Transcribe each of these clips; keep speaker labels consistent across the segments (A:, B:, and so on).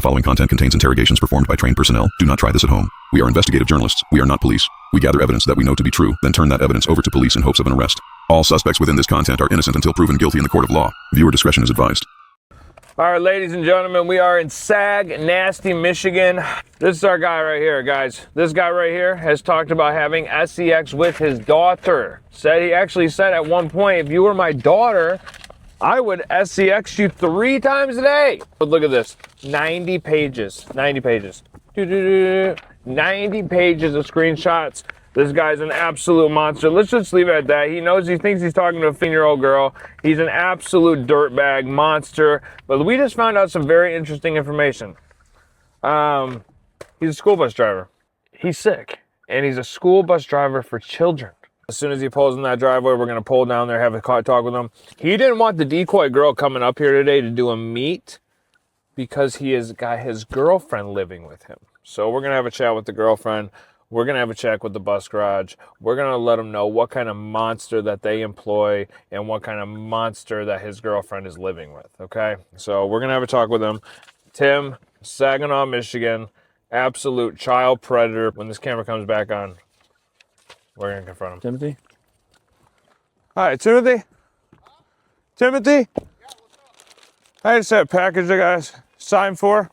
A: The following content contains interrogations performed by trained personnel. Do not try this at home. We are investigative journalists. We are not police. We gather evidence that we know to be true, then turn that evidence over to police in hopes of an arrest. All suspects within this content are innocent until proven guilty in the court of law. Viewer discretion is advised.
B: All right, ladies and gentlemen, we are in Nasty, Michigan. This is our guy right here, guys. This guy right here has talked about having sex with his daughter. He actually said at one point, if you were my daughter, I would sex you 3 times a day. But look at this, 90 pages, 90 pages. 90 pages of screenshots. This guy's an absolute monster. Let's just leave it at that. He thinks he's talking to a 15-year-old girl. He's an absolute dirtbag monster. But we just found out some very interesting information. He's a school bus driver. He's sick, and he's a school bus driver for children. As soon as he pulls in that driveway, we're going to pull down there, have a talk with him. He didn't want the decoy girl coming up here today to do a meet because he has got his girlfriend living with him. So we're going to have a chat with the girlfriend. We're going to have a chat with the bus garage. We're going to let him know what kind of monster that they employ and what kind of monster that his girlfriend is living with, okay? So we're going to have a talk with him. Tim, Saginaw, Michigan, absolute child predator. When this camera comes back on, we're going to confront him. Timothy? Hi, Timothy? Timothy? I just had a package I got to sign for.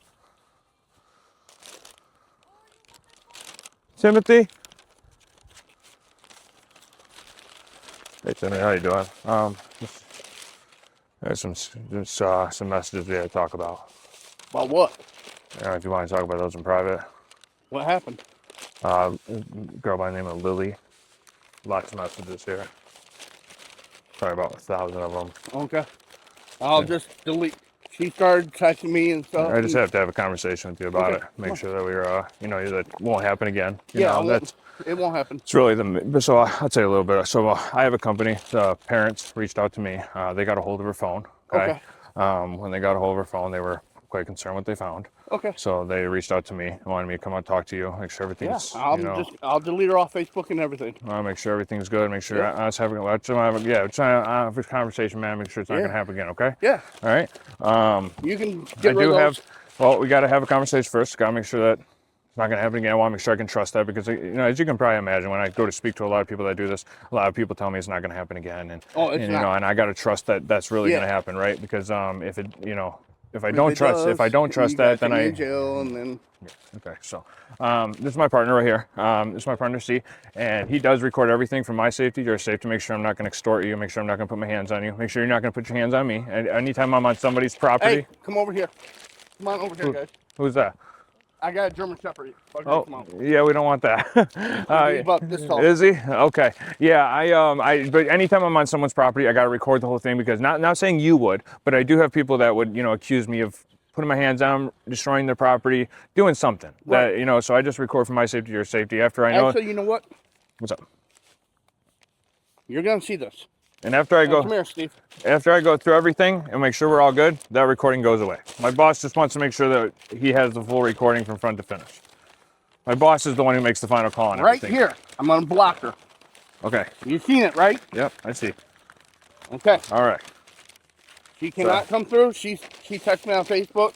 B: Timothy? Hey, Timothy, how you doing? There's some messages we had to talk about.
C: About what?
B: If you want to talk about those in private.
C: What happened?
B: Girl by the name of Lily. Lots of messages here. Probably about 1,000 of them.
C: Okay. I'll just delete. She started texting me and stuff.
B: I just have to have a conversation with you about it. Make sure that we're, that won't happen again. It
C: won't happen.
B: It's really so I'll tell you a little bit. So I have a company. The parents reached out to me. They got a hold of her phone. Okay. When they got a hold of her phone, they were quite concerned what they found.
C: Okay.
B: So they reached out to me and wanted me to come out and talk to you, make sure everything's,
C: I'll delete her off Facebook and everything.
B: Make sure everything's good, make sure us having a conversation, man, make sure it's not gonna happen again, okay?
C: Yeah.
B: All right.
C: You can get rid of those.
B: We gotta have a conversation first, gotta make sure that it's not gonna happen again. I wanna make sure I can trust that because, as you can probably imagine, when I go to speak to a lot of people that do this, a lot of people tell me it's not gonna happen again. And I gotta trust that that's really gonna happen, right? Because if I don't trust that, then
C: in jail and then.
B: Okay, so this is my partner right here. This is my partner C, and he does record everything for my safety, your safety. Make sure I'm not going to extort you. Make sure I'm not going to put my hands on you. Make sure you're not going to put your hands on me. And anytime I'm on somebody's property.
C: Hey, come over here. Come on over here, guys.
B: Who's that?
C: I got a German Shepherd.
B: Yeah, we don't want that.
C: He's about this tall.
B: Is he? Okay. Yeah, but anytime I'm on someone's property, I got to record the whole thing because not saying you would, but I do have people that would, accuse me of putting my hands on them, destroying their property, doing something. Right. That, so I just record for my safety, your safety. After I know.
C: Actually, you know what?
B: What's up?
C: You're gonna see this.
B: And after I go,
C: come here, Steve.
B: After I go through everything and make sure we're all good, that recording goes away. My boss just wants to make sure that he has the full recording from front to finish. My boss is the one who makes the final call on everything.
C: Right here. I'm gonna block her.
B: Okay.
C: You've seen it, right?
B: Yep, I see.
C: Okay.
B: All right.
C: She cannot come through. She texted me on Facebook,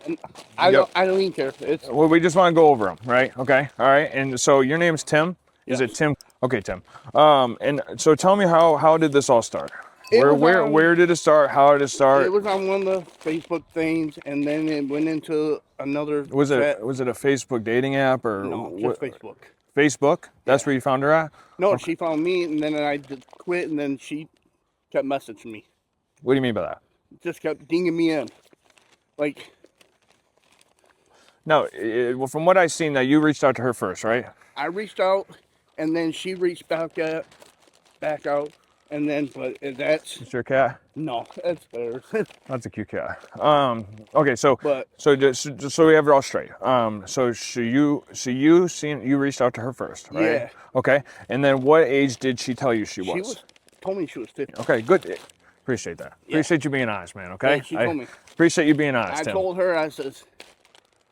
C: and I don't even care.
B: Well, we just want to go over them, right? Okay. All right. And so your name's Tim. Is it Tim? Okay, Tim. And so tell me how did this all start? Where did it start? How did it start?
C: It was on one of the Facebook things, and then it went into another.
B: Was it a Facebook dating app or
C: no? Just Facebook.
B: Facebook. That's where you found her at?
C: No, okay. She found me, and then I just quit, and then she kept messaging me.
B: What do you mean by that?
C: Just kept dinging me in, like.
B: No, well, from what I've seen, that you reached out to her first, right?
C: I reached out, and then she reached back out, and then but that's.
B: It's your cat?
C: No, that's theirs.
B: That's a cute cat. Okay, so we have it all straight. So you reached out to her first, right?
C: Yeah.
B: Okay, and then what age did she tell you she was?
C: Told me she was 50. Okay,
B: good. Appreciate that. Yeah. Appreciate you being honest, man. Okay.
C: Yeah, she told me.
B: Appreciate you being honest.
C: I told her, I says,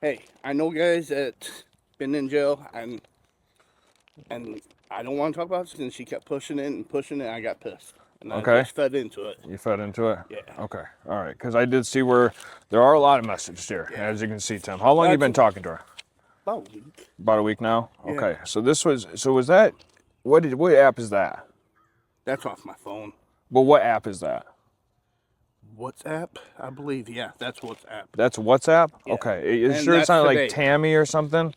C: hey, I know guys that's been in jail, and I don't want to talk about this. And she kept pushing it. I got pissed. And I
B: Okay.
C: just fed into it.
B: You fed into it?
C: Yeah.
B: Okay. All right. Because I did see where there are a lot of messages here,
C: Yeah.
B: as you can see, Tim. How long you been talking to her?
C: About a week.
B: About a week now?
C: Yeah.
B: Okay. So was that, what app is that?
C: That's off my phone.
B: Well, what app is that?
C: WhatsApp, I believe. Yeah, that's WhatsApp.
B: That's WhatsApp?
C: Yeah.
B: Okay.
C: And
B: Sure it's
C: that's
B: not
C: today.
B: like Tammy or something?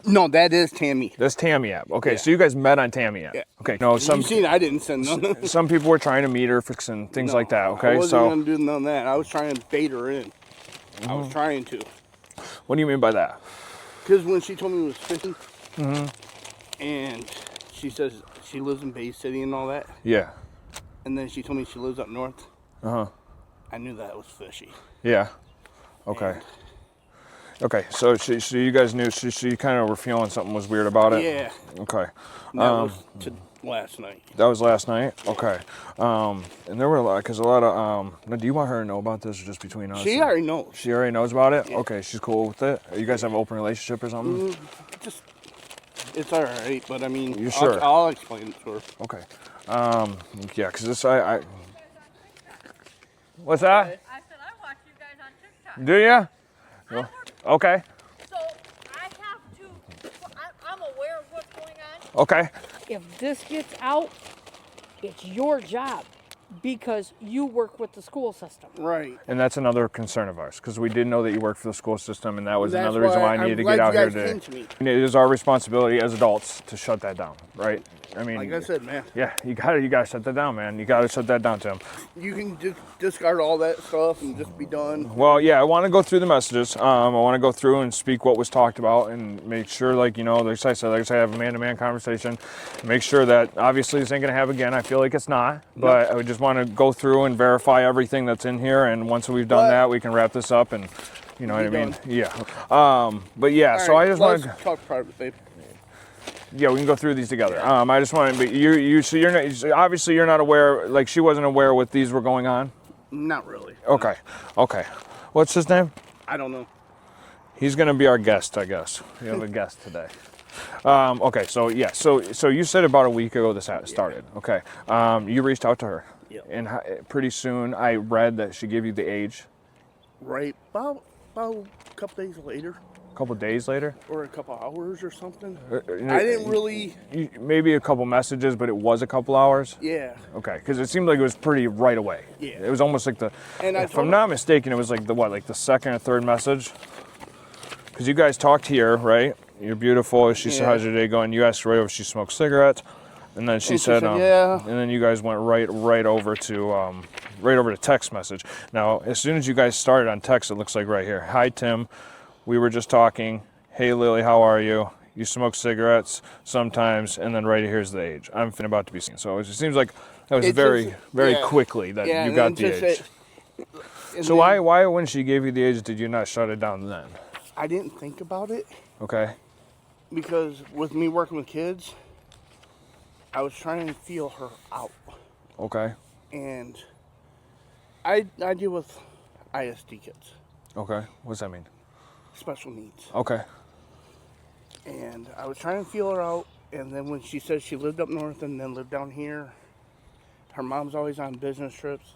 C: No, that is Tammy.
B: That's Tammy app. Okay,
C: Yeah.
B: so you guys met on Tammy app.
C: Yeah.
B: Okay. No,
C: You seen I didn't send none.
B: some people were trying to meet her for some things like that.
C: I
B: Okay,
C: wasn't
B: so
C: gonna do none of that. I was trying to bait her in. I was trying to.
B: what do you mean by that?
C: Because when she told me it was fishing, and she says she lives in Bay City and all that,
B: Yeah.
C: and then she told me she lives up north,
B: Uh-huh.
C: I knew that was fishy.
B: Yeah. Okay. Okay, so you guys knew she kind of were feeling something was weird about it?
C: Yeah.
B: Okay.
C: And that was last night.
B: That was last night? Okay. And there were a lot, because a lot of, now, do you want her to know about this or just between us?
C: She already knows.
B: She already knows about it?
C: Yeah.
B: Okay, she's cool with it? You guys have an open relationship or something?
C: Just, it's all right, but I mean,
B: You sure?
C: I'll explain it to her.
B: Okay. Yeah, because this, I what's that?
D: I said I watch you guys on TikTok.
B: Do you? Well, okay.
D: So I have to, I'm aware of what's going on.
B: Okay.
D: If this gets out, it's your job because you work with the school system.
C: Right.
B: And that's another concern of ours, because we did know that you worked for the school system, and that was
C: That's
B: another reason why I
C: I'm
B: needed to
C: glad
B: get out
C: you
B: here
C: guys came
B: today.
C: to me.
B: It is our responsibility as adults to shut that down, right? I mean,
C: Like I said, man,
B: yeah, you gotta shut that down, man. You gotta shut that down, Tim.
C: you can just discard all that stuff and just be done.
B: Well, yeah, I want to go through the messages. I want to go through and speak what was talked about and make sure, like, you know, like I said, have a man-to-man conversation. Make sure that obviously this ain't gonna happen again. I feel like it's not, but I would just want to go through and verify everything that's in here. And once we've done that, we can wrap this up and, you know what I mean?
C: done.
B: Yeah. But yeah, so I just want to.
C: talk private, babe.
B: Yeah, we can go through these together. I just want to, but so you're not, so obviously you're not aware, like she wasn't aware what these were going on?
C: Not really.
B: Okay, okay. What's his name?
C: I don't know.
B: He's gonna be our guest, I guess. We have a guest today. Okay, so yeah, so you said about a week ago this started, okay. You reached out to her.
C: Yep.
B: And pretty soon I read that she gave you the age.
C: Right. About a couple days later,
B: A couple days later?
C: or a couple hours or something.
B: I
C: I didn't really.
B: Maybe a couple messages, but it was a couple hours?
C: Yeah.
B: Okay, because it seemed like it was pretty right away.
C: Yeah.
B: It was almost like
C: And I
B: if
C: told
B: I'm
C: her-
B: not mistaken, it was like the second or third message. Because you guys talked here, right? You're beautiful. She said,
C: Yeah.
B: how's your day going? You asked her if she smoked cigarettes. And then she
C: And
B: said,
C: yeah.
B: And then you guys went right over to text message. Now, as soon as you guys started on text, it looks like right here. Hi, Tim. We were just talking. Hey, Lily, how are you? You smoke cigarettes sometimes, and then right here's the age. I'm about to be seen. So it just seems like that was
C: It
B: very
C: just-
B: very
C: yeah.
B: quickly that
C: Yeah,
B: you
C: and
B: got
C: then
B: the
C: just
B: age.
C: and
B: So
C: then
B: why when she gave you the age did you not shut it down then?
C: I didn't think about it
B: Okay.
C: because with me working with kids, I was trying to feel her out,
B: Okay.
C: and I deal with ISD kids,
B: Okay. What's that mean?
C: special needs,
B: Okay.
C: and I was trying to feel her out. And then when she said she lived up north and then lived down here, her mom's always on business trips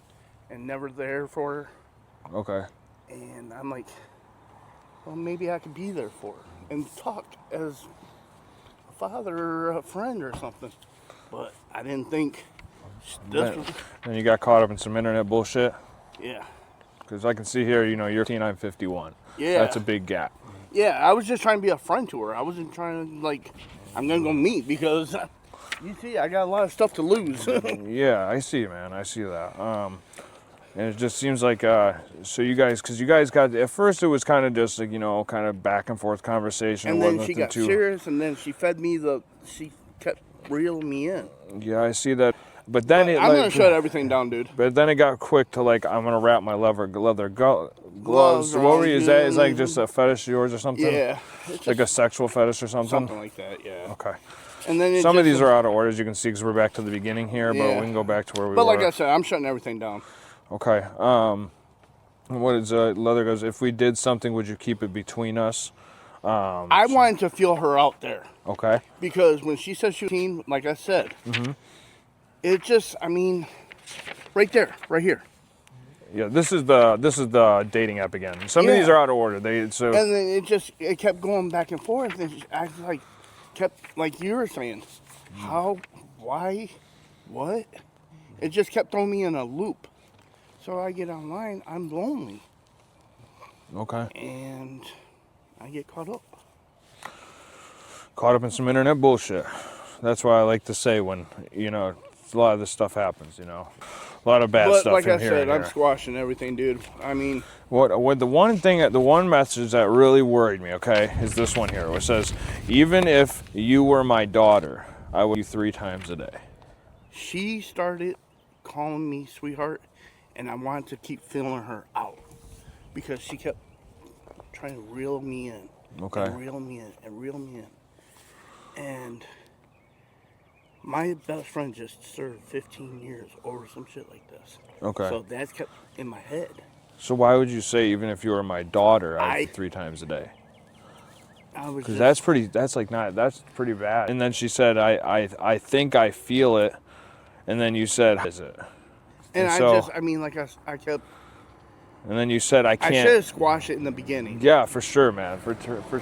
C: and never there for her.
B: Okay.
C: And I'm like, well, maybe I could be there for her and talk as a father or a friend or something. But I didn't think this was,
B: Then you got caught up in some internet bullshit.
C: yeah.
B: Because I can see here, you know, you're 15, I'm 51.
C: Yeah.
B: That's a big gap.
C: Yeah, I was just trying to be a friend to her. I wasn't trying to, like, I'm going to go meet because, you see, I got a lot of stuff to lose.
B: Yeah, I see, man. I see that. And it just seems like, so you guys, because you guys got, at first it was kind of just like, you know, kind of back and forth conversation.
C: And
B: It
C: then
B: wasn't
C: she
B: nothing
C: got
B: too-
C: serious, and then she fed me she kept reeling me in.
B: Yeah, I see that. But then it
C: I'm
B: like,
C: going to shut everything down, dude.
B: But then it got quick to like, I'm gonna wrap my leather gloves.
C: Gloves
B: What were you? Is that
C: around
B: like
C: you.
B: just a fetish of yours or something?
C: Yeah. It's
B: Like a sexual fetish or something?
C: something like that, yeah.
B: Okay.
C: And then
B: Some of these are out of order, as you can see, because we're back to the beginning here, but
C: Yeah.
B: we can go back to where we
C: But
B: were.
C: like I said, I'm shutting everything down.
B: Okay. What is leather goes? If we did something, would you keep it between us?
C: I wanted to feel her out there
B: Okay.
C: because when she said she was 18, like I said, it just, I mean, Right there, right here.
B: Yeah, this is the dating app again. Some of these
C: Yeah.
B: are out of order. So
C: And then it kept going back and forth, and I kept like you were saying, how, why, what? It just kept throwing me in a loop. So I get online, I'm lonely,
B: okay.
C: and I get caught up.
B: Caught up in some internet bullshit. That's why I like to say when, you know, a lot of this stuff happens, you know. A lot of bad
C: But
B: stuff
C: like
B: in
C: I
B: here.
C: said,
B: and
C: I'm
B: here.
C: squashing everything, dude. I mean,
B: What the one message that really worried me, okay, is this one here, which says, even if you were my daughter, I would you 3 times a day.
C: she started calling me sweetheart, and I wanted to keep feeling her out because she kept trying to reel me in.
B: Okay.
C: And reel me in and reel me in. And my best friend just served 15 years over some shit like this.
B: Okay.
C: So that kept in my head.
B: So why would you say even if you were my daughter, I would 3 times a day?
C: I was
B: Because
C: just,
B: that's pretty bad. And then she said, I think I feel it. And then you said, is it?
C: and I mean, like I kept.
B: And then you said, I
C: I
B: can't.
C: should have squashed it in the beginning.
B: Yeah, for sure, man. For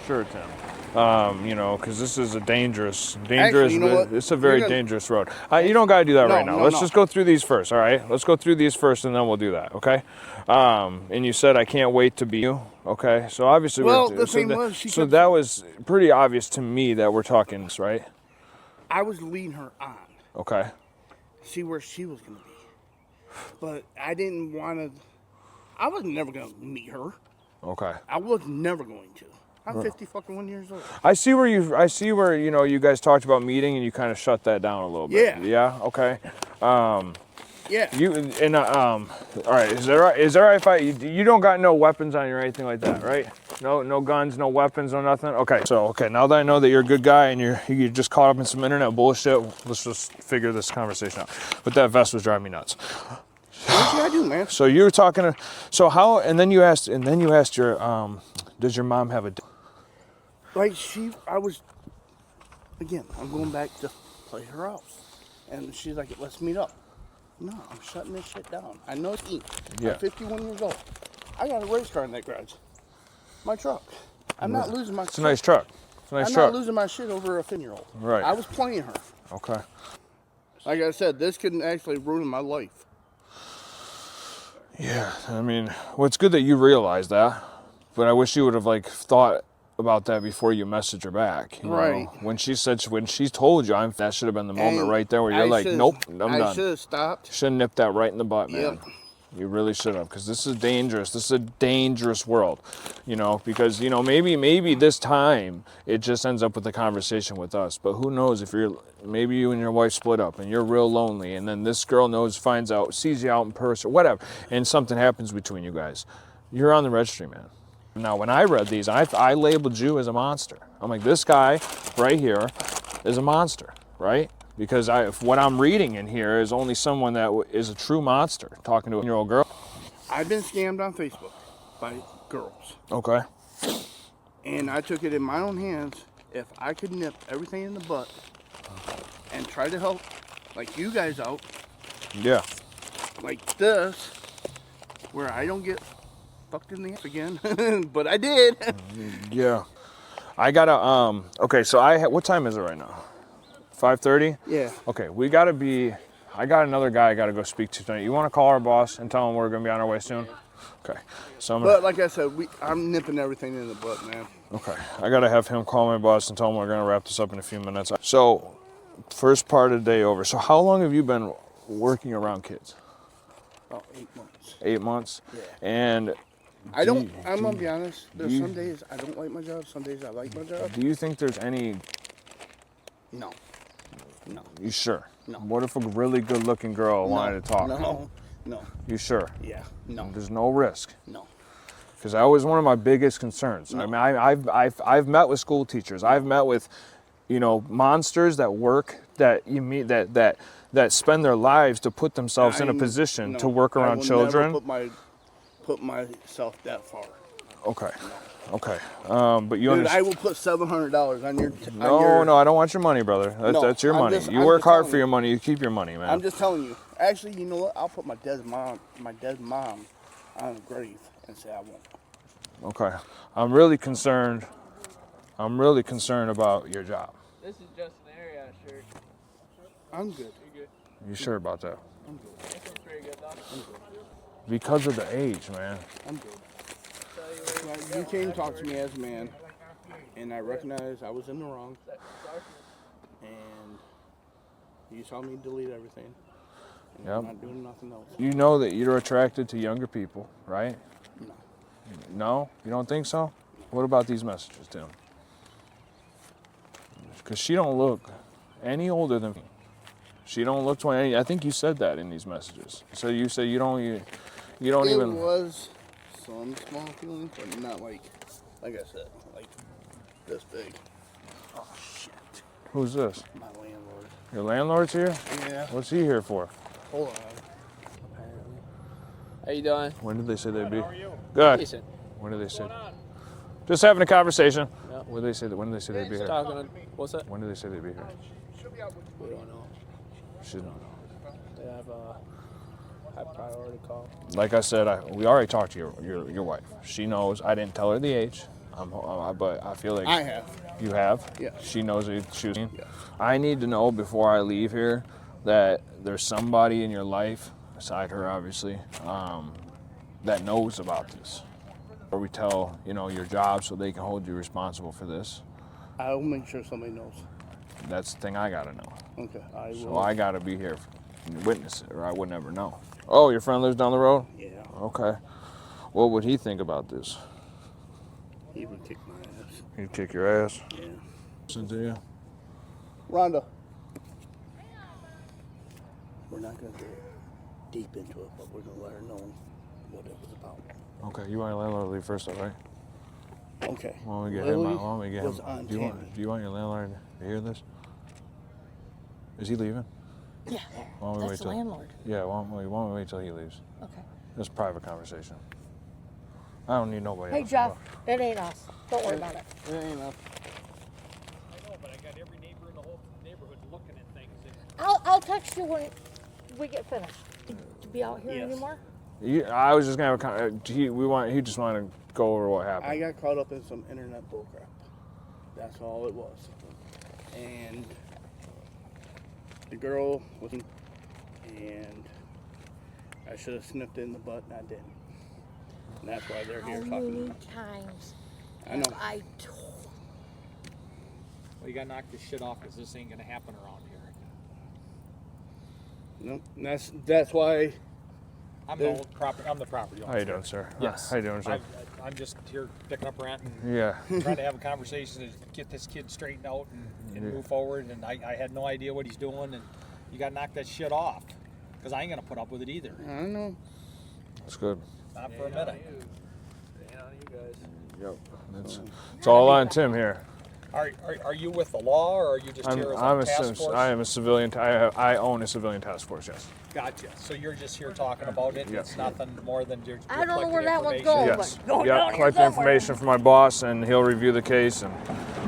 B: sure, Tim. You know, because this is a dangerous.
C: Actually, you know what?
B: It's a very
C: You're gonna-
B: dangerous road. You don't got to do that
C: No,
B: right now.
C: no,
B: Let's
C: no.
B: just go through these first, all right? Let's go through these first, and then we'll do that, okay? And you said, I can't wait to be you, okay? So obviously,
C: Well, the thing was, she kept-
B: that was pretty obvious to me that we're talking, right?
C: I was leading her on.
B: Okay.
C: See where she was going to be. But I didn't want to. I was never going to meet her.
B: Okay.
C: I was never going to. I'm 51 years old.
B: I see where you know you guys talked about meeting and you kind of shut that down a little bit.
C: Yeah.
B: Yeah. Okay.
C: Yeah.
B: You and all right. Is that right? Is that right? If you don't got no weapons on you or anything like that, right? No guns, no weapons, no nothing. Okay. So now that I know that you're a good guy and you just caught up in some internet bullshit, let's just figure this conversation out. But that vest was driving me nuts.
C: What you gotta do, man?
B: So you were talking to, so how? And then you asked your does your mom have a?
C: Like I was, again, I'm going back to play her out. And she's like, let's meet up. No, I'm shutting this shit down. I know it's
B: Yeah.
C: I'm 51 years old. I got a race car in that garage. My truck. I'm not losing my
B: It's a nice truck. It's a nice
C: I'm
B: truck.
C: not losing my shit over a 15-year-old.
B: Right.
C: I was playing her.
B: Okay.
C: Like I said, this could actually ruin my life.
B: Yeah, I mean, well, it's good that you realize that, but I wish you would have thought about that before you message her back. You know?
C: Right.
B: When she told you, that should have been the moment
C: And
B: right there where you're
C: I
B: like,
C: should've-
B: nope, I'm
C: I
B: done.
C: should have stopped.
B: Should have nipped that right in the butt, man.
C: Yep.
B: You really should have, because this is dangerous. This is a dangerous world, you know, because, you know, maybe this time it just ends up with a conversation with us, but who knows if maybe you and your wife split up and you're real lonely, and then this girl finds out, sees you out in person, whatever, and something happens between you guys. You're on the registry, man. Now, when I read these, I labeled you as a monster. I'm like, this guy right here is a monster, right? Because what I'm reading in here is only someone that is a true monster talking to a 1-year-old girl.
C: I've been scammed on Facebook by girls.
B: Okay.
C: And I took it in my own hands. If I could nip everything in the butt and try to help like you guys out,
B: Yeah.
C: like this, where I don't get fucked in the ass again, but I did.
B: Yeah. I gotta, okay, so what time is it right now? 5:30?
C: Yeah.
B: Okay, I got another guy I gotta go speak to tonight. You wanna call our boss and tell him we're gonna be on our way soon? Okay, so
C: But like I said, I'm nipping everything in the butt, man.
B: okay, I gotta have him call my boss and tell him we're gonna wrap this up in a few minutes. So, first part of the day over. So how long have you been working around kids?
C: About 8 months.
B: 8 months?
C: Yeah.
B: And
C: I'm gonna be honest, there's some days I don't like my job, some days I like my job.
B: do you think there's any,
C: No. No.
B: you sure?
C: No.
B: What if a really good looking girl wanted to talk?
C: No.
B: You sure?
C: Yeah. No.
B: There's no risk.
C: No.
B: Because that was one of my biggest concerns.
C: No.
B: I mean, I've met with school teachers. I've met with, you know, monsters that work, that you meet, that spend their lives to put themselves in a position to work around children.
C: I will never put myself that far.
B: Okay. Okay. But you
C: Dude,
B: understand.
C: I will put $700 on your.
B: No, I don't want your money, brother. That's your
C: I'm
B: money.
C: just-
B: you
C: I'm
B: work
C: just
B: hard
C: telling
B: for
C: you.
B: your money. You keep your money, man.
C: I'm just telling you. Actually, you know what? I'll put my dead mom on a grave and say I won't.
B: Okay. I'm really concerned about your job.
E: This is just an area shirt.
C: I'm good.
B: You sure about that?
C: I'm good.
E: This one's pretty good though.
C: I'm good.
B: Because of the age, man.
C: I'm good. Well, you came to talk to me as a man, and I recognized I was in the wrong. And you saw me delete everything. And
B: Yep.
C: I'm not doing nothing else.
B: You know that you're attracted to younger people, right?
C: No.
B: No? You don't think so? What about these messages, Tim? Because she don't look any older than me. She don't look 20. I think you said that in these messages. So you say you don't
C: It
B: even.
C: was some small feelings, but not like I said, like this big. Oh shit.
B: Who's this?
C: My landlord.
B: Your landlord's here?
C: Yeah.
B: What's he here for?
C: Hold on.
E: How you doing?
B: When did they say they'd be? How are you? Good.
E: Decent.
B: When did they say? Just having a conversation.
E: Yeah.
B: When did they say that? When did they say they'd be here?
E: Talking to, what's that?
B: When did they say they'd be here?
E: We don't know.
B: She don't know.
E: They have a high priority call.
B: Like I said, we already talked to your wife. She knows. I didn't tell her the age, but I feel like
C: I have.
B: you have.
C: Yes.
B: She knows what she was.
C: Yes.
B: I need to know before I leave here that there's somebody in your life, aside her obviously, that knows about this. Or we tell your job so they can hold you responsible for this.
C: I'll make sure somebody knows.
B: That's the thing I gotta know.
C: Okay, I will.
B: So I gotta be here to witness it, or I would never know. Oh, your friend lives down the road?
C: Yeah.
B: Okay. What would he think about this?
C: He would kick my ass.
B: He'd kick your ass?
C: Yeah.
B: Listen to you?
C: Rhonda. We're not going to go deep into it, but we're going to let her know what it was about.
B: Okay, you want your landlord to leave first, all right?
C: Okay.
B: Why don't we get
C: Lily
B: him? Why don't we get
C: was
B: him?
C: on
B: Do you want your landlord to hear this? Is he leaving?
D: Yeah,
B: Why don't we wait
D: that's the
B: till?
D: landlord.
B: Yeah, why don't we wait till he leaves?
D: Okay.
B: It's a private conversation. I don't need nobody
D: Hey,
B: else.
D: Jeff, it ain't us. Don't worry about it.
C: It ain't enough.
E: I know, but I got every neighbor in the whole neighborhood looking at things.
D: I'll text you when we get finished. To be out here
C: Yes.
D: anymore?
B: I was just gonna have he just wanted to go over what happened.
C: I got caught up in some internet bullcrap. That's all it was. And the girl was, and I should have snipped it in the butt, and I didn't. And that's why they're here
D: How
C: talking
D: many
C: about it.
D: times
C: I know.
D: have I told?
E: Well, you gotta knock this shit off because this ain't gonna happen around here.
C: Nope. And that's why.
E: I'm
C: There's-
E: the property owner.
B: How you doing, sir?
E: Yes.
B: How you doing, sir?
E: I'm just here picking up rent and
B: Yeah.
E: trying to have a conversation to get this kid straightened out and move forward. And I had no idea what he's doing, and you got to knock that shit off because I ain't gonna put up with it either.
C: I don't know.
B: That's good.
E: Not for a minute.
B: Yep. It's all on Tim here.
E: Are you with the law, or are you just here as a task force?
B: I am a civilian. I own a civilian task force. Yes.
E: Gotcha. So you're just here talking about it.
B: Yeah.
E: It's nothing more than you're
D: I don't know where
E: collecting
D: that one's
E: information.
D: going.
B: Yes.
D: but go down here
B: Collect the
D: somewhere.
B: information from my boss, and he'll review the case, and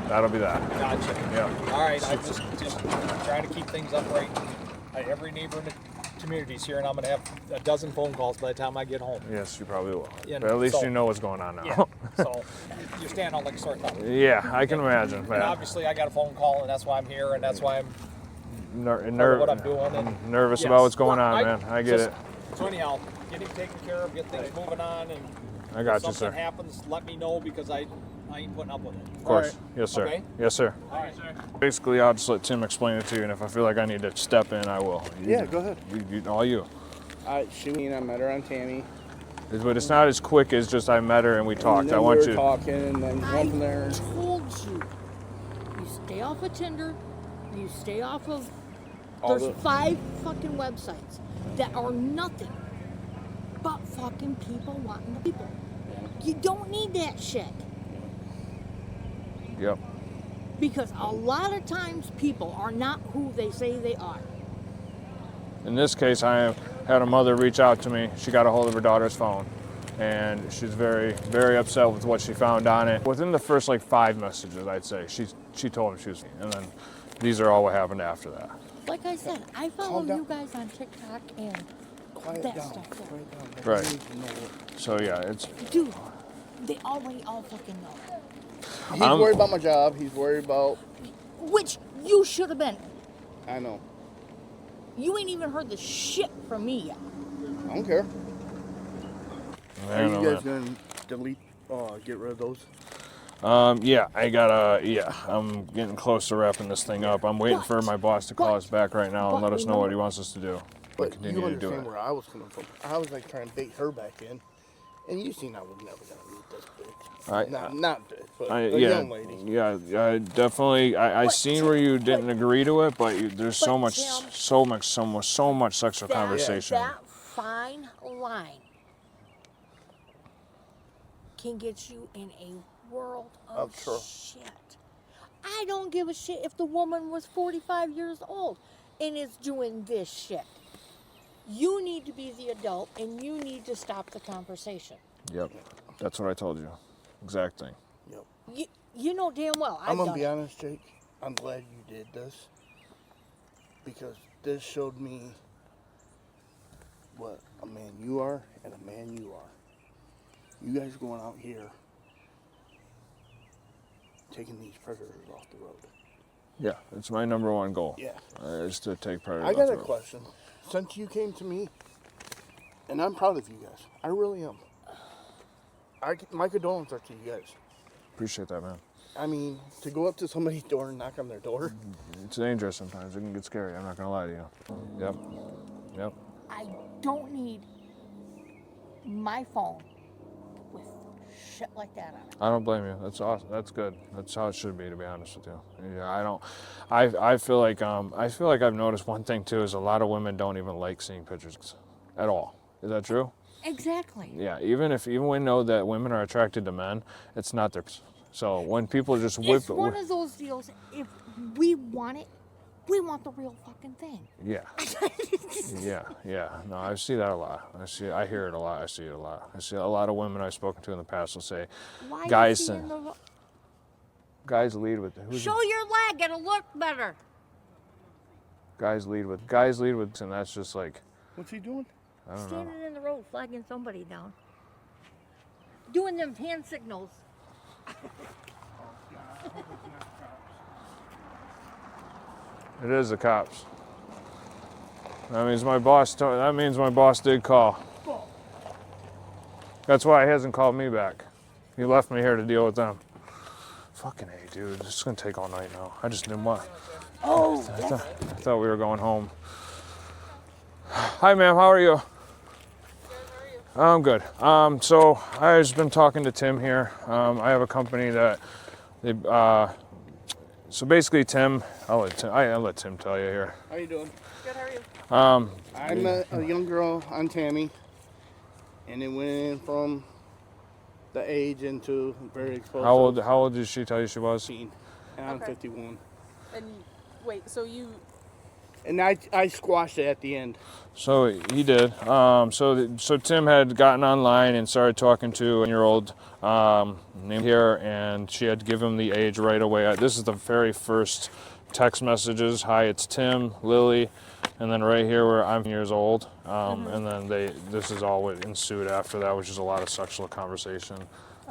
B: that'll be that.
E: Gotcha.
B: Yeah.
E: All right. I'm just trying to keep things upright. Every neighbor in the community's here, and I'm gonna have a dozen phone calls by the time I get home.
B: Yes, you probably will.
E: Yeah,
B: But at least
E: so-
B: you know what's going on now.
E: Yeah. So you're standing out like a sore thumb.
B: Yeah, I can imagine.
E: And
B: Man.
E: obviously, I got a phone call, and that's why I'm here, and that's why I'm part of what I'm doing. And
B: nervous
E: yes.
B: about what's going
E: Well,
B: on, man. I get
E: just-
B: it.
E: So anyhow, get it taken care of, get things moving on, and
B: I got
E: if
B: you,
E: something
B: sir.
E: happens, let me know because I ain't putting up with it.
B: Of course.
C: All right.
B: Yes, sir.
E: Okay.
B: Yes, sir.
E: All right, sir.
B: Basically, I'll just let Tim explain it to you, and if I feel like I need to step in, I will.
C: Yeah, go ahead.
B: All you.
C: She met her on Tammy.
B: But it's not as quick as just I met her and we talked.
C: And then
B: I want
C: we were
B: you.
C: talking, and then
D: I
C: went from there.
D: told you. You stay off of Tinder. You stay off of.
C: All
D: There's
C: the-
D: 5 fucking websites that are nothing but fucking people wanting to people. You don't need that shit.
B: Yep.
D: Because a lot of times people are not who they say they are.
B: In this case, I had a mother reach out to me. She got a hold of her daughter's phone, and she's very, very upset with what she found on it. Within the first 5 messages, I'd say she told him she was, and then these are all what happened after that.
D: Like I said, I follow
C: Calm down.
D: you guys on TikTok and
C: Quiet
D: that
C: down.
D: stuff. Yeah.
C: Quiet down. Let
B: Right.
C: me know it.
B: So yeah, it's
D: Dude, they already all fucking know.
C: He's worried about my job. He's worried about.
D: Which you should have been.
C: I know.
D: You ain't even heard the shit from me yet.
C: I don't care.
B: I
C: Are
B: don't
C: you
B: know,
C: guys
B: man.
C: gonna get rid of those?
B: Yeah, I'm getting close to wrapping this thing up. I'm waiting for my boss to call us back right now and let us know what he wants us to do.
C: But
B: Continue
C: you
B: to do
C: understand
B: it.
C: where I was coming from. I was like trying to bait her back in, and you seen I was never gonna meet this bitch. Not bitch, but a young lady.
B: Yeah, definitely. I
D: But
B: seen
D: Tim-
B: where you didn't agree to it, but there's so
D: But
B: much,
D: Tim-
B: so much sexual conversation.
D: That fine line can get you in a world of
C: True.
D: shit. I don't give a shit if the woman was 45 years old and is doing this shit. You need to be the adult and you need to stop the conversation.
B: Yep, that's what I told you. Exact thing.
C: Yep.
D: You know damn well
C: I'm
D: I've
C: gonna
D: done
C: be
D: it.
C: honest, Jake. I'm glad you did this because this showed me what a man you are and a man you are. You guys going out here taking these predators off the road.
B: Yeah, it's my number one goal.
C: Yeah.
B: Is to take predators
C: I
B: off
C: got
B: the
C: a
B: road.
C: question. Since you came to me, and I'm proud of you guys. I really am. My condolences are to you guys.
B: Appreciate that, man.
C: I mean, to go up to somebody's door and knock on their door.
B: It's dangerous sometimes. It can get scary. I'm not gonna lie to you. Yep.
D: I don't need my phone with shit like that on it.
B: I don't blame you. That's awesome. That's good. That's how it should be, to be honest with you. Yeah, I don't. I feel like I've noticed one thing too is a lot of women don't even like seeing pictures at all. Is that true?
D: Exactly.
B: Yeah. Even we know that women are attracted to men, it's not their. So when people just whip
D: It's one of those deals. If we want it, we want the real fucking thing.
B: Yeah. Yeah. No, I see that a lot. I hear it a lot. I see it a lot. I see a lot of women I've spoken to in the past will say,
D: Why
B: guys,
D: is he in the...
B: guys lead with
D: Show your leg, it'll look better.
B: guys lead with, and that's just like,
C: What's he doing?
B: I don't know.
D: Standing in the road, flagging somebody down. Doing them hand signals.
B: It is the cops. That means my boss did call. That's why he hasn't called me back. He left me here to deal with them. Fucking A, dude. This is gonna take all night now. I just didn't want.
D: Oh,
B: I thought we were going home. Hi, ma'am. How are you? I'm good. So I've just been talking to Tim here. I have a company that they. So basically, Tim. I'll let Tim tell you here.
C: How you doing?
F: Good, how are you?
C: I met a young girl on Tammy, and it went in from the age into very explosive.
B: How old did she tell you she was?
C: 15, and I'm
F: Okay.
C: 51.
F: And wait, so you
C: And I squashed it at the end.
B: So he did. So Tim had gotten online and started talking to a 1-year-old named here, and she had to give him the age right away. This is the very first text messages. Hi, it's Tim, Lily, and then right here where I'm years old. And then this is all what ensued after that, which is a lot of sexual conversation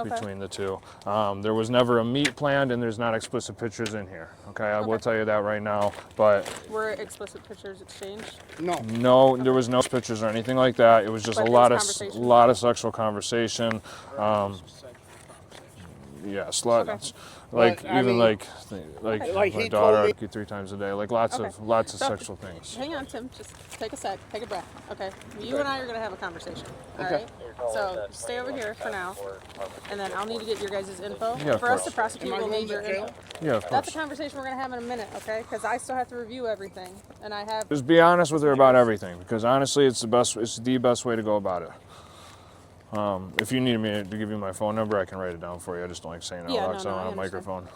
B: between the two. There was never a meet planned, and there's not explicit pictures in here. Okay, I will tell you that right now. But
F: were explicit pictures exchanged?
C: No.
B: there was no pictures or anything like that. It was just
F: But
B: a
F: it
B: lot
F: was
B: of
F: conversation.
B: sexual conversation. Yes, lots.
C: But, I mean,
B: Like
C: Like
B: my
C: he
B: daughter
C: told me-
B: I you 3 times a day. Like lots of
F: So-
B: sexual things.
F: Hang on, Tim. Just take a sec. Take a breath. Okay. You and I are going to have a conversation. All
C: Okay.
F: right? So stay over here for now. And then I'll need to get your guys' info.
B: Yeah, of
F: for us to
B: course.
F: prosecute,
C: Am I
F: we'll
C: going
F: need
C: to
F: your
C: jail?
F: info.
B: Yeah, of
F: That's a
B: course.
F: conversation we're going to have in a minute, okay? Because I still have to review everything. And I have...
B: Just be honest with her about everything, because honestly, it's the best way to go about it. If you need me to give you my phone number, I can write it down for you. I just don't like saying it out
F: Yeah,
B: loud,
F: no,
B: so
F: no,
B: I'm
F: I
B: on a
F: understand.
B: microphone.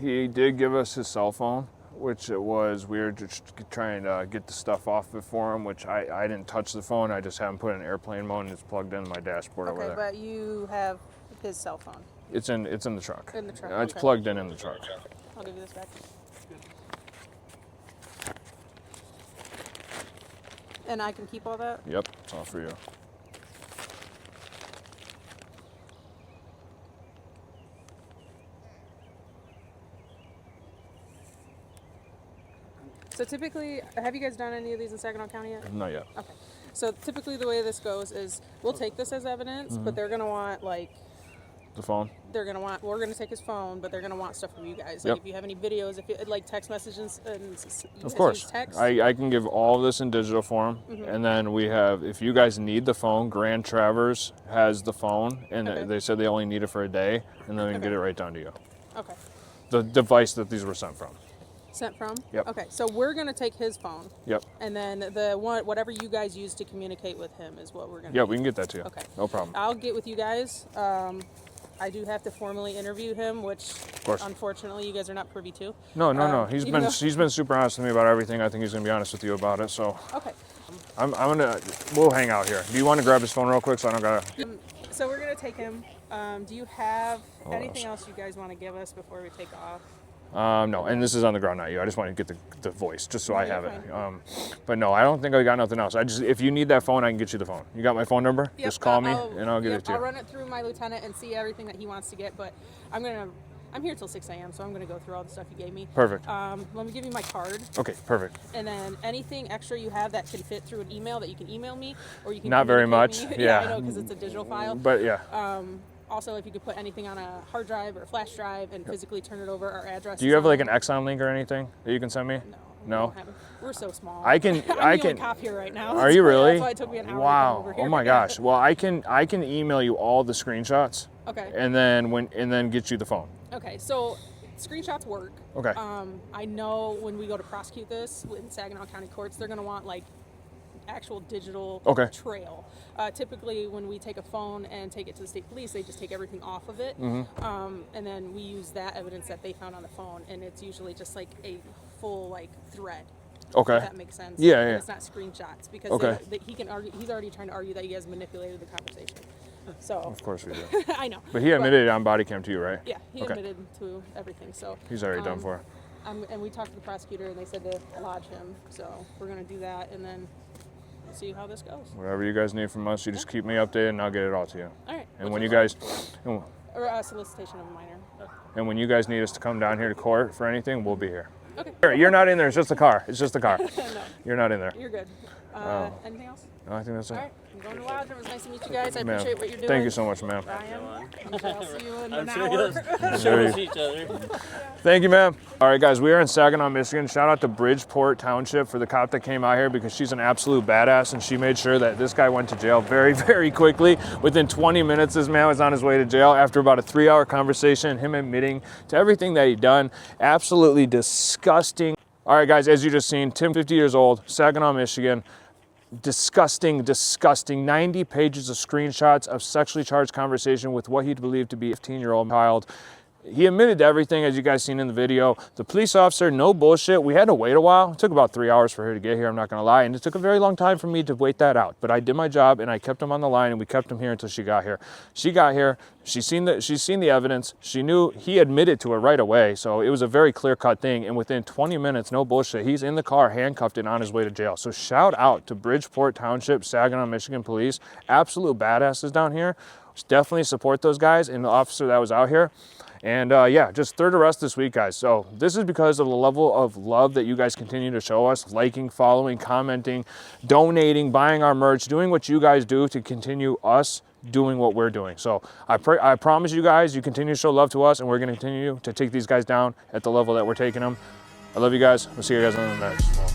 B: He did give us his cell phone, which it was weird just trying to get the stuff off it for him, which I didn't touch the phone. I just haven't put it in airplane mode, and it's plugged into my dashboard over
F: Okay,
B: there.
F: but you have his cell phone.
B: It's in the truck.
F: In the truck,
B: It's
F: okay.
B: plugged in the truck.
F: I'll give you this back. And I can keep all that?
B: Yep, it's all for you.
F: So typically, have you guys done any of these in Saginaw County yet?
B: Not yet.
F: Okay. So typically the way this goes is we'll take this as evidence, but they're going to want like,
B: The phone?
F: we're going to take his phone, but they're going to want stuff from you guys. Like
B: Yep.
F: if you have any videos, if you like text messages and
B: Of course.
F: text.
B: I can give all of this in digital form. And then we have, if you guys need the phone, Grand Travers has the phone. And
F: Okay.
B: they said they only need it for a day. And then we can get it right down to you.
F: Okay.
B: The device that these were sent from.
F: Sent from?
B: Yep.
F: Okay, so we're going to take his phone.
B: Yep.
F: And then whatever you guys use to communicate with him is what we're going to
B: Yeah, we can get that to you.
F: Okay.
B: No problem.
F: I'll get with you guys. I do have to formally interview him, which
B: course.
F: unfortunately you guys are not privy to.
B: No. He's
F: even
B: been super honest with me about everything. I think he's gonna be honest with you about it. So
F: Okay.
B: we'll hang out here. Do you want to grab his phone real quick so I don't gotta?
F: So we're going to take him. Do you have
B: Oh,
F: anything else you guys want to give us before we take off?
B: No, and this is on the ground, not you. I just want to get the voice, just so I
F: you're
B: have it.
F: fine.
B: But no, I don't think I got nothing else. If you need that phone, I can get you the phone. You got my phone number?
F: Yep,
B: Just call me,
F: I'll-
B: and I'll give
F: yep,
B: it to
F: I'll
B: you.
F: run it through my lieutenant and see everything that he wants to get, but I'm here till 6 a.m., so I'm going to go through all the stuff you gave me.
B: Perfect.
F: Let me give you my card,
B: Okay, perfect.
F: and then anything extra you have that can fit through an email that you can email me, or you can
B: Not very
F: communicate
B: much,
F: me.
B: yeah.
F: I know, because it's a digital file.
B: But yeah.
F: Also, if you could put anything on a hard drive or a flash drive and physically turn it over, our address.
B: Do you have like an Exxon link or anything that you can send me?
F: No. we
B: No?
F: don't have it. We're so small.
B: I can.
F: I'm
B: I
F: the
B: can.
F: only cop here right now.
B: Are you really?
F: That's why it took me an hour to come
B: Wow.
F: over here.
B: Oh my gosh. Well, I can email you all the screenshots.
F: Okay.
B: And then get you the phone.
F: Okay, so screenshots work.
B: Okay.
F: I know when we go to prosecute this in Saginaw County courts, they're going to want like actual digital
B: Okay.
F: trail. Typically, when we take a phone and take it to the state police, they just take everything off of it, and then we use that evidence that they found on the phone, and it's usually just like a full like thread.
B: Okay.
F: If that makes sense.
B: Yeah,
F: And
B: yeah.
F: it's not screenshots because
B: Okay.
F: he can argue. He's already trying to argue that you guys manipulated the conversation. So
B: Of course we do.
F: I know.
B: But he admitted it on body cam to you, right?
F: Yeah, he
B: Okay.
F: admitted to everything. So
B: He's already done for.
F: and we talked to the prosecutor, and they said to lodge him. So we're gonna do that, and then we'll see how this goes.
B: Whatever you guys need from us, you just keep me updated and I'll get it all to you.
F: All right.
B: And when you guys,
F: Or solicitation of a minor.
B: and when you guys need us to come down here to court for anything, we'll be here.
F: Okay.
B: Here, you're not in there. It's just the car. It's just the car.
F: No,
B: You're not in there.
F: you're good. Anything else?
B: No, I think that's it.
F: All right. I'm going to lodge. It was nice to meet you guys. I
B: Ma'am,
F: appreciate what you're doing.
B: Thank you so much, ma'am.
F: Ryan. I'll see you in
G: I'm
F: an
G: sure
F: hour.
G: you'll show us each other.
B: Thank you, ma'am. All right, guys, we are in Saginaw, Michigan. Shout out to Bridgeport Township for the cop that came out here because she's an absolute badass and she made sure that this guy went to jail very, very quickly. Within 20 minutes, this man was on his way to jail after about a 3-hour conversation, him admitting to everything that he'd done. Absolutely disgusting. All right, guys, as you just seen, Tim, 50 years old, Saginaw, Michigan. Disgusting, disgusting. 90 pages of screenshots of sexually charged conversation with what he believed to be a 15-year-old child. He admitted to everything, as you guys seen in the video. The police officer, no bullshit. We had to wait a while. It took about 3 hours for her to get here, I'm not gonna lie. And it took a very long time for me to wait that out. But I did my job and I kept him on the line and we kept him here until she got here. She got here, she's seen the evidence. She knew he admitted to it right away. So it was a very clear-cut thing. And within 20 minutes, no bullshit, he's in the car, handcuffed and on his way to jail. So shout out to Bridgeport Township, Saginaw, Michigan police. Absolute badasses down here. Definitely support those guys and the officer that was out here. And yeah, just third arrest this week, guys. So this is because of the level of love that you guys continue to show us, liking, following, commenting, donating, buying our merch, doing what you guys do to continue us doing what we're doing. So I promise you guys, you continue to show love to us and we're going to continue to take these guys down at the level that we're taking them. I love you guys. We'll see you guys on the next one.